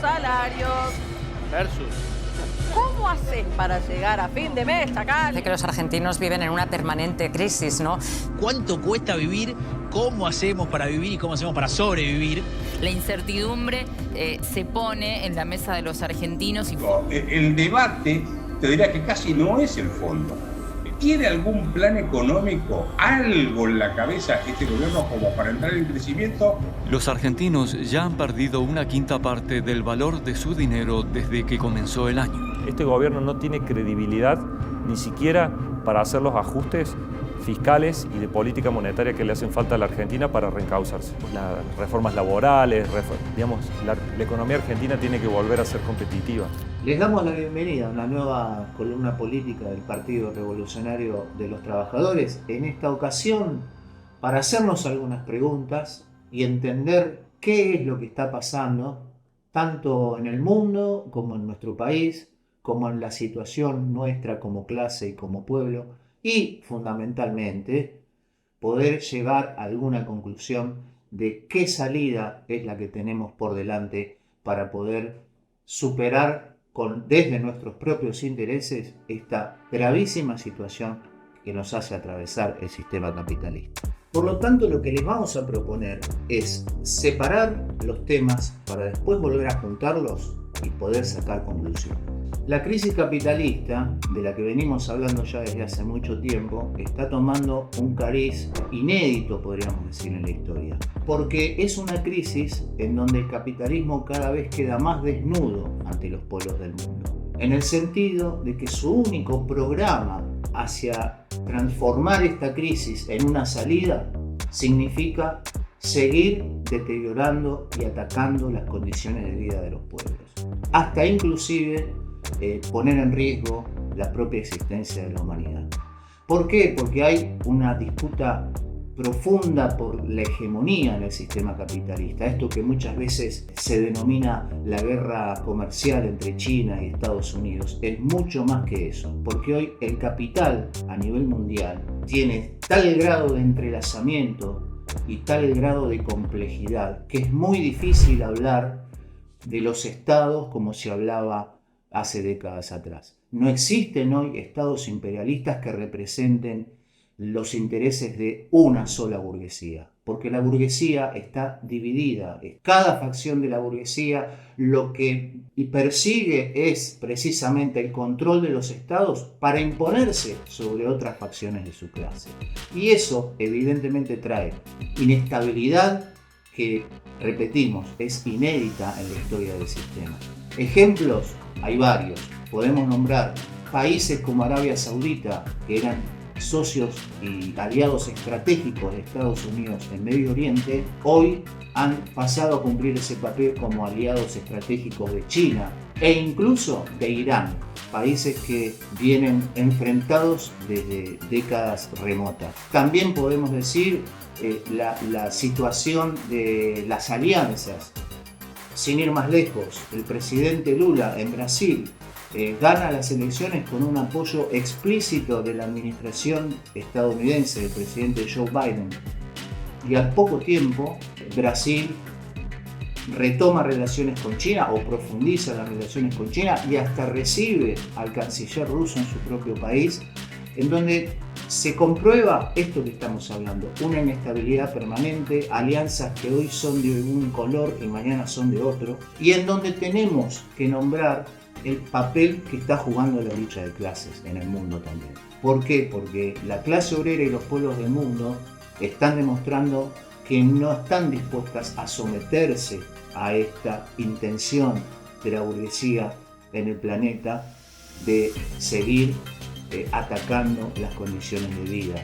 salarios. Versus. ¿Cómo haces para llegar a fin de mes, Chacal? De que los argentinos viven en una permanente crisis, ¿no? ¿Cuánto cuesta vivir? ¿Cómo hacemos para vivir y cómo hacemos para sobrevivir? La incertidumbre se pone en la mesa de los argentinos. El debate, te diría que casi no es el fondo. ¿Tiene algún plan económico, algo en la cabeza este gobierno como para entrar en crecimiento? Los argentinos ya han perdido una quinta parte del valor de su dinero desde que comenzó el año. Este gobierno no tiene credibilidad ni siquiera para hacer los ajustes fiscales y de política monetaria que le hacen falta a la Argentina para reencauzarse. Las reformas laborales, la economía argentina tiene que volver a ser competitiva. Les damos la bienvenida a una nueva columna política del Partido Revolucionario de los Trabajadores. En esta ocasión, para hacernos algunas preguntas y entender qué es lo que está pasando, tanto en el mundo como en nuestro país, como en la situación nuestra como clase y como pueblo, y fundamentalmente poder llegar a alguna conclusión de qué salida es la que tenemos por delante para poder superar desde nuestros propios intereses esta gravísima situación que nos hace atravesar el sistema capitalista. Por lo tanto, lo que les vamos a proponer es separar los temas para después volver a juntarlos y poder sacar conclusiones. La crisis capitalista, de la que venimos hablando ya desde hace mucho tiempo, está tomando un cariz inédito, podríamos decir, en la historia. Porque es una crisis en donde el capitalismo cada vez queda más desnudo ante los pueblos del mundo. En el sentido de que su único programa hacia transformar esta crisis en una salida significa seguir deteriorando y atacando las condiciones de vida de los pueblos. Hasta inclusive poner en riesgo la propia existencia de la humanidad. ¿Por qué? Porque hay una disputa profunda por la hegemonía en el sistema capitalista. Esto que muchas veces se denomina la guerra comercial entre China y Estados Unidos es mucho más que eso, porque hoy el capital a nivel mundial tiene tal grado de entrelazamiento y tal grado de complejidad que es muy difícil hablar de los estados como se hablaba hace décadas atrás. No existen hoy estados imperialistas que representen los intereses de una sola burguesía, porque la burguesía está dividida. Cada facción de la burguesía lo que persigue es precisamente el control de los estados para imponerse sobre otras facciones de su clase. Y eso evidentemente trae inestabilidad que, repetimos, es inédita en la historia del sistema. Ejemplos hay varios. Podemos nombrar países como Arabia Saudita, que eran socios y aliados estratégicos de Estados Unidos en Medio Oriente, hoy han pasado a cumplir ese papel como aliados estratégicos de China e incluso de Irán, países que vienen enfrentados desde décadas remotas. También podemos decir la situación de las alianzas. Sin ir más lejos, el presidente Lula en Brasil gana las elecciones con un apoyo explícito de la administración estadounidense del presidente Joe Biden. Y al poco tiempo, Brasil retoma relaciones con China o profundiza las relaciones con China y hasta recibe al canciller ruso en su propio país, en donde se comprueba esto que estamos hablando, una inestabilidad permanente, alianzas que hoy son de un color y mañana son de otro, y en donde tenemos que nombrar el papel que está jugando la lucha de clases en el mundo también. ¿Por qué? Porque la clase obrera y los pueblos del mundo están demostrando que no están dispuestas a someterse a esta intención de la burguesía en el planeta de seguir atacando las condiciones de vida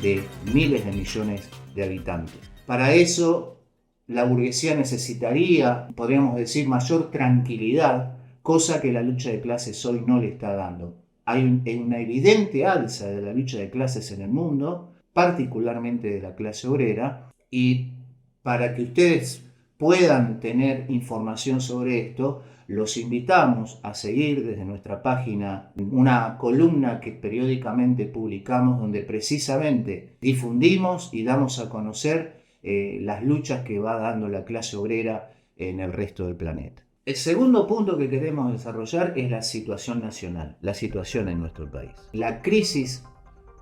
de miles de millones de habitantes. Para eso, la burguesía necesitaría, podríamos decir, mayor tranquilidad, cosa que la lucha de clases hoy no le está dando. Hay una evidente alza de la lucha de clases en el mundo, particularmente de la clase obrera, y para que ustedes puedan tener información sobre esto, los invitamos a seguir desde nuestra página una columna que periódicamente publicamos donde precisamente difundimos y damos a conocer las luchas que va dando la clase obrera en el resto del planeta. El segundo punto que queremos desarrollar es la situación nacional, la situación en nuestro país. La crisis,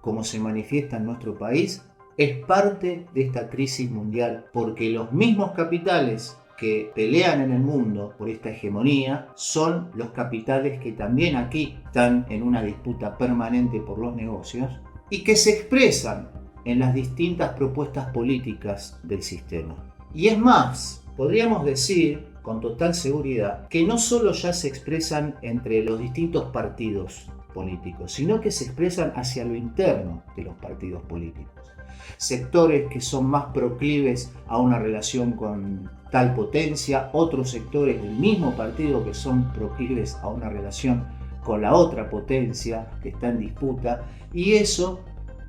como se manifiesta en nuestro país, es parte de esta crisis mundial, porque los mismos capitales que pelean en el mundo por esta hegemonía son los capitales que también aquí están en una disputa permanente por los negocios y que se expresan en las distintas propuestas políticas del sistema. Y es más, podríamos decir con total seguridad que no solo ya se expresan entre los distintos partidos políticos, sino que se expresan hacia lo interno de los partidos políticos. Sectores que son más proclives a una relación con tal potencia, otros sectores del mismo partido que son proclives a una relación con la otra potencia que está en disputa, y eso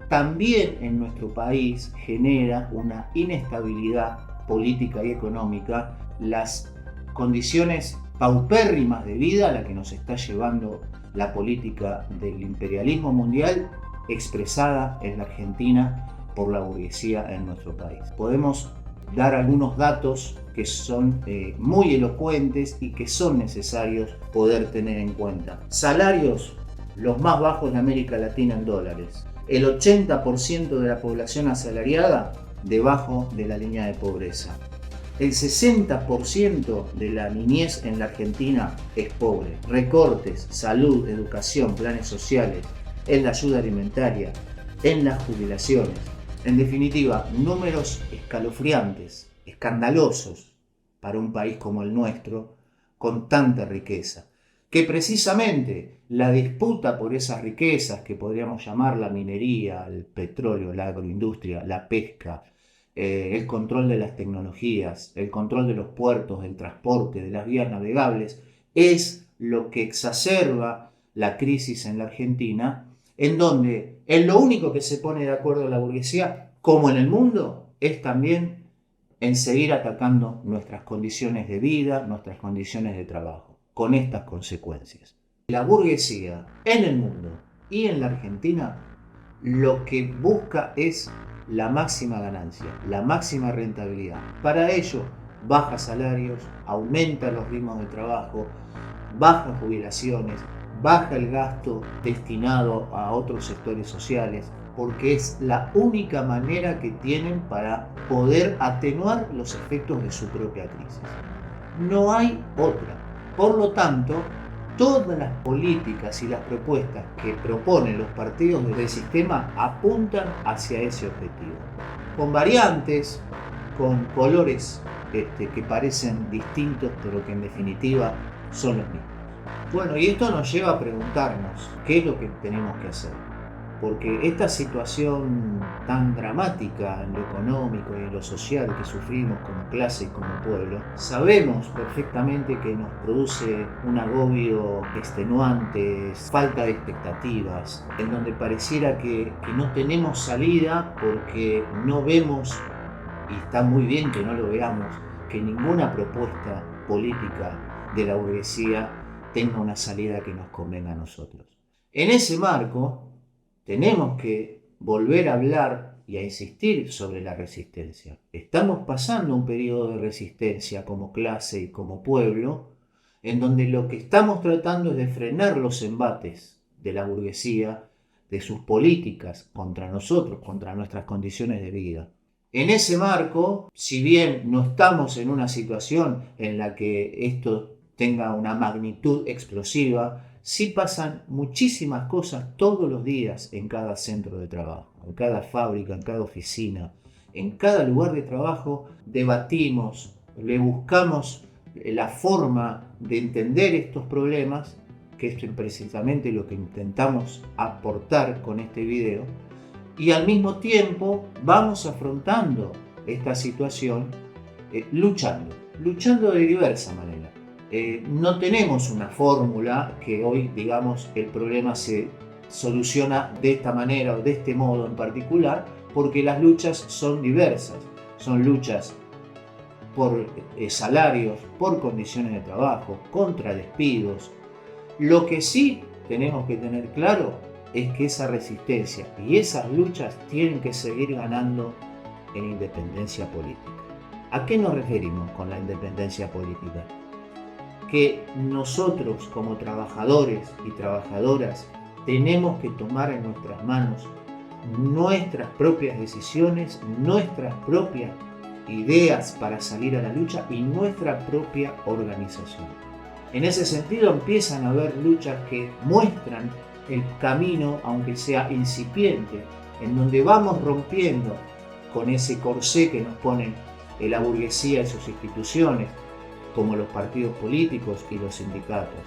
también en nuestro país genera una inestabilidad política y económica, las condiciones paupérrimas de vida a la que nos está llevando la política del imperialismo mundial expresada en la Argentina por la burguesía en nuestro país. Podemos dar algunos datos que son muy elocuentes y que son necesarios poder tener en cuenta. Salarios los más bajos de América Latina en dólares. El 80% de la población asalariada debajo de la línea de pobreza. El 60% de la niñez en la Argentina es pobre. Recortes, salud, educación, planes sociales, en la ayuda alimentaria, en las jubilaciones. En definitiva, números escalofriantes, escandalosos para un país como el nuestro, con tanta riqueza. Que precisamente la disputa por esas riquezas, que podríamos llamar la minería, el petróleo, la agroindustria, la pesca, el control de las tecnologías, el control de los puertos, del transporte, de las vías navegables, es lo que exacerba la crisis en la Argentina, en donde en lo único que se pone de acuerdo la burguesía, como en el mundo, es también en seguir atacando nuestras condiciones de vida, nuestras condiciones de trabajo, con estas consecuencias. La burguesía en el mundo y en la Argentina lo que busca es la máxima ganancia, la máxima rentabilidad. Para ello, baja salarios, aumenta los ritmos de trabajo, baja jubilaciones, baja el gasto destinado a otros sectores sociales, porque es la única manera que tienen para poder atenuar los efectos de su propia crisis. No hay otra. Por lo tanto, todas las políticas y las propuestas que proponen los partidos del sistema apuntan hacia ese objetivo. Con variantes, con colores que parecen distintos, pero que en definitiva son los mismos. Bueno, y esto nos lleva a preguntarnos qué es lo que tenemos que hacer. Porque esta situación tan dramática en lo económico y en lo social que sufrimos como clase y como pueblo, sabemos perfectamente que nos produce un agobio extenuante, falta de expectativas, en donde pareciera que no tenemos salida porque no vemos, y está muy bien que no lo veamos, que ninguna propuesta política de la burguesía tenga una salida que nos convenga a nosotros. En ese marco, tenemos que volver a hablar y a insistir sobre la resistencia. Estamos pasando un periodo de resistencia como clase y como pueblo, en donde lo que estamos tratando es de frenar los embates de la burguesía, de sus políticas contra nosotros, contra nuestras condiciones de vida. En ese marco, si bien no estamos en una situación en la que esto tenga una magnitud explosiva, sí pasan muchísimas cosas todos los días en cada centro de trabajo, en cada fábrica, en cada oficina, en cada lugar de trabajo. Debatimos, le buscamos la forma de entender estos problemas, que es precisamente lo que intentamos aportar con este video, y al mismo tiempo vamos afrontando esta situación luchando de diversa manera. No tenemos una fórmula que hoy, digamos, el problema se soluciona de esta manera o de este modo en particular, porque las luchas son diversas. Son luchas por salarios, por condiciones de trabajo, contra despidos. Lo que sí tenemos que tener claro es que esa resistencia y esas luchas tienen que seguir ganando en independencia política. ¿A qué nos referimos con la independencia política? que nosotros como trabajadores y trabajadoras tenemos que tomar en nuestras manos nuestras propias decisiones, nuestras propias ideas para salir a la lucha y nuestra propia organización. En ese sentido empiezan a haber luchas que muestran el camino, aunque sea incipiente, en donde vamos rompiendo con ese corsé que nos ponen la burguesía y sus instituciones, como los partidos políticos y los sindicatos.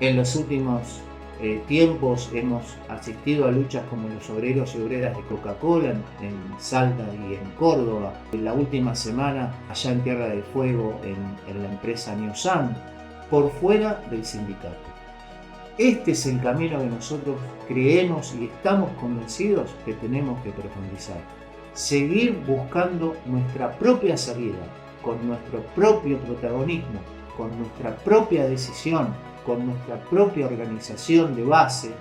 En los últimos tiempos hemos asistido a luchas como los obreros y obreras de Coca-Cola en Salta y en Córdoba. En la última semana, allá en Tierra del Fuego, en la empresa Neosan, por fuera del sindicato. Este es el camino que nosotros creemos y estamos convencidos que tenemos que profundizar. Seguir buscando nuestra propia salida, con nuestro propio protagonismo, con nuestra propia decisión, con nuestra propia organización de base,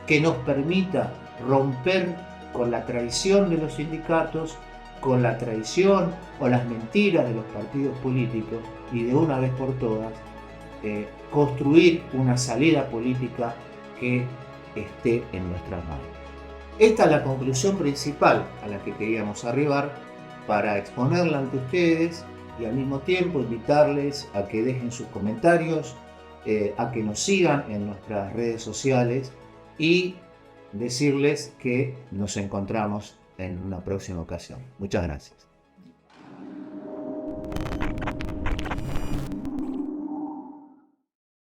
que nos permita romper con la traición de los sindicatos, con la traición o las mentiras de los partidos políticos y de una vez por todas construir una salida política que esté en nuestras manos. Esta es la conclusión principal a la que queríamos arribar para exponerla ante ustedes y al mismo tiempo invitarles a que dejen sus comentarios, a que nos sigan en nuestras redes sociales y decirles que nos encontramos en una próxima ocasión. Muchas gracias.